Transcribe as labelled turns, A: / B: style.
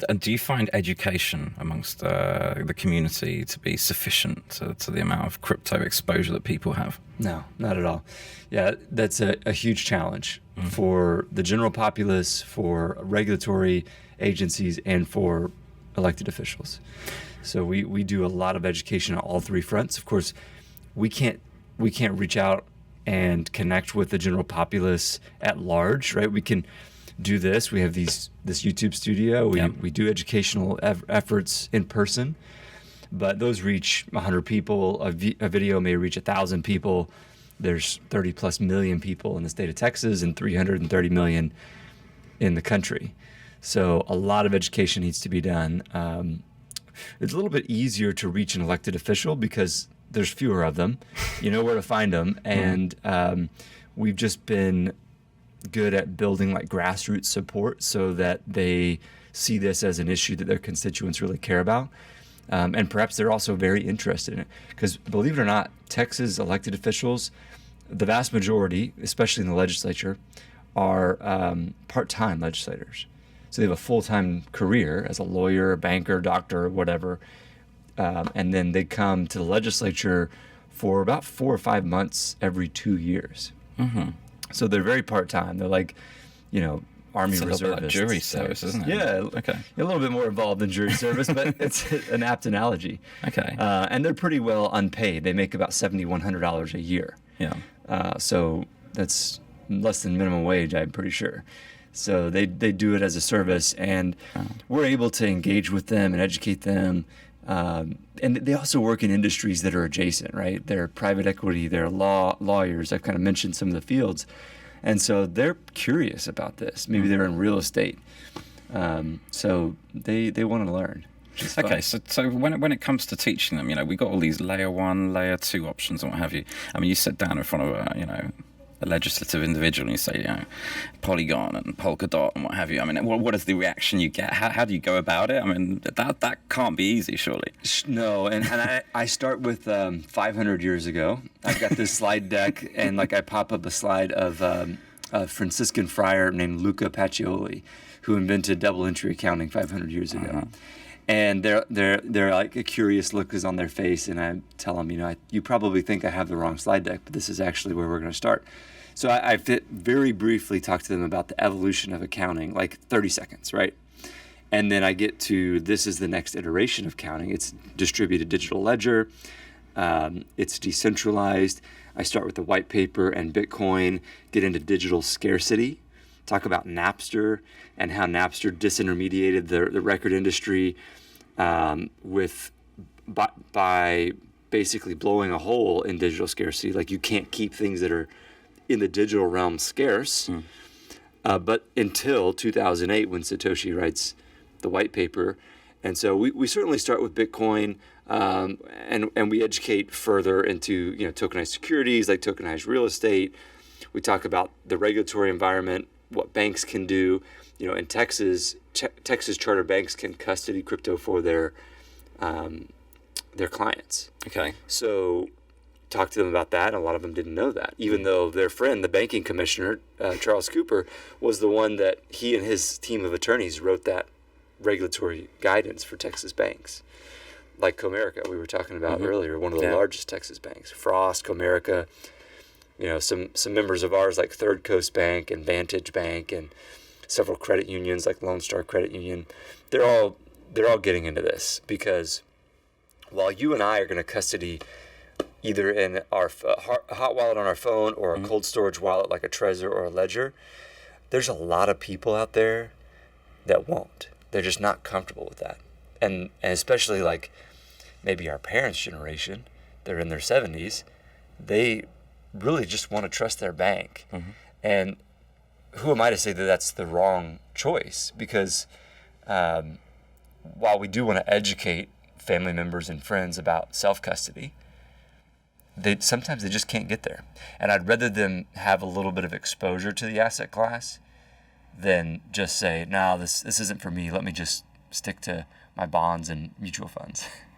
A: And do you find education amongst the community to be sufficient to the amount of crypto exposure that people have?
B: No, not at all. Yeah, that's a huge challenge for the general populace, for regulatory agencies, and for elected officials. So we do a lot of education on all three fronts. Of course, we can't reach out and connect with the general populace at large, right? We can do this. We have this YouTube studio. We do educational efforts in person, but those reach 100 people. A video may reach 1,000 people. There's 30 plus million people in the state of Texas and 330 million in the country. So a lot of education needs to be done. It's a little bit easier to reach an elected official because there's fewer of them. You know where to find them. And we've just been good at building like grassroots support so that they see this as an issue that their constituents really care about. And perhaps they're also very interested in it. Because believe it or not, Texas elected officials, the vast majority, especially in the legislature, are part-time legislators. So they have a full-time career as a lawyer, banker, doctor, whatever. And then they come to the legislature for about 4 or 5 months every 2 years. Mm-hmm. So they're very part-time. They're like, Army reservists. It's a little bit like jury
A: service, isn't it?
B: Yeah. Okay. A little bit more involved than jury service, but it's an apt analogy.
A: Okay.
B: And they're pretty well unpaid. They make about $7,100 a year.
A: Yeah.
B: So that's less than minimum wage, I'm pretty sure. So they do it as a service, and we're able to engage with them and educate them. And they also work in industries that are adjacent, right? They're private equity, they're lawyers. I've kind of mentioned some of the fields. And so they're curious about this. Maybe they're in real estate. So they want to learn.
A: Okay, so when it comes to teaching them, we got all these layer 1, layer 2 options and what have you. I mean, you sit down in front of a legislative individual and you say, Polygon and Polkadot and what have you. I mean, what is the reaction you get? How do you go about it? I mean, that can't be easy, surely.
B: No, and I start with 500 years ago. I've got this slide deck, and I pop up a slide of a Franciscan friar named Luca Pacioli, who invented double entry accounting 500 years ago. Uh-huh. And they're like a curious look is on their face, and I tell them, you probably think I have the wrong slide deck, but this is actually where we're going to start. So I very briefly talk to them about the evolution of accounting, like 30 seconds, right? And then I get to this is the next iteration of accounting. It's distributed digital ledger. It's decentralized. I start with the white paper and Bitcoin, get into digital scarcity, talk about Napster and how Napster disintermediated the record industry by basically blowing a hole in digital scarcity. Like you can't keep things that are in the digital realm scarce. But until 2008 when Satoshi writes the white paper. And so we certainly start with Bitcoin and we educate further into tokenized securities like tokenized real estate. We talk about the regulatory environment, what banks can do. In Texas, Texas charter banks can custody crypto for their clients.
A: Okay.
B: So talk to them about that. A lot of them didn't know that, even though their friend, the banking commissioner, Charles Cooper, was the one that he and his team of attorneys wrote that regulatory guidance for Texas banks. Like Comerica, we were talking about earlier, one of the largest Texas banks. Frost, Comerica, some members of ours like Third Coast Bank and Vantage Bank and several credit unions like Lone Star Credit Union. They're all getting into this because while you and I are going to custody either in our hot wallet on our phone or a cold storage wallet like a Trezor or a Ledger, there's a lot of people out there that won't. They're just not comfortable with that. And especially like maybe our parents' generation, they're in their 70s, they really just want to trust their bank. And who am I to say that that's the wrong choice? Because while we do want to educate family members and friends about self-custody, sometimes they just can't get there. And I'd rather them have a little bit of exposure to the asset class than just say, no, this isn't for me. Let me just stick to my bonds and mutual funds.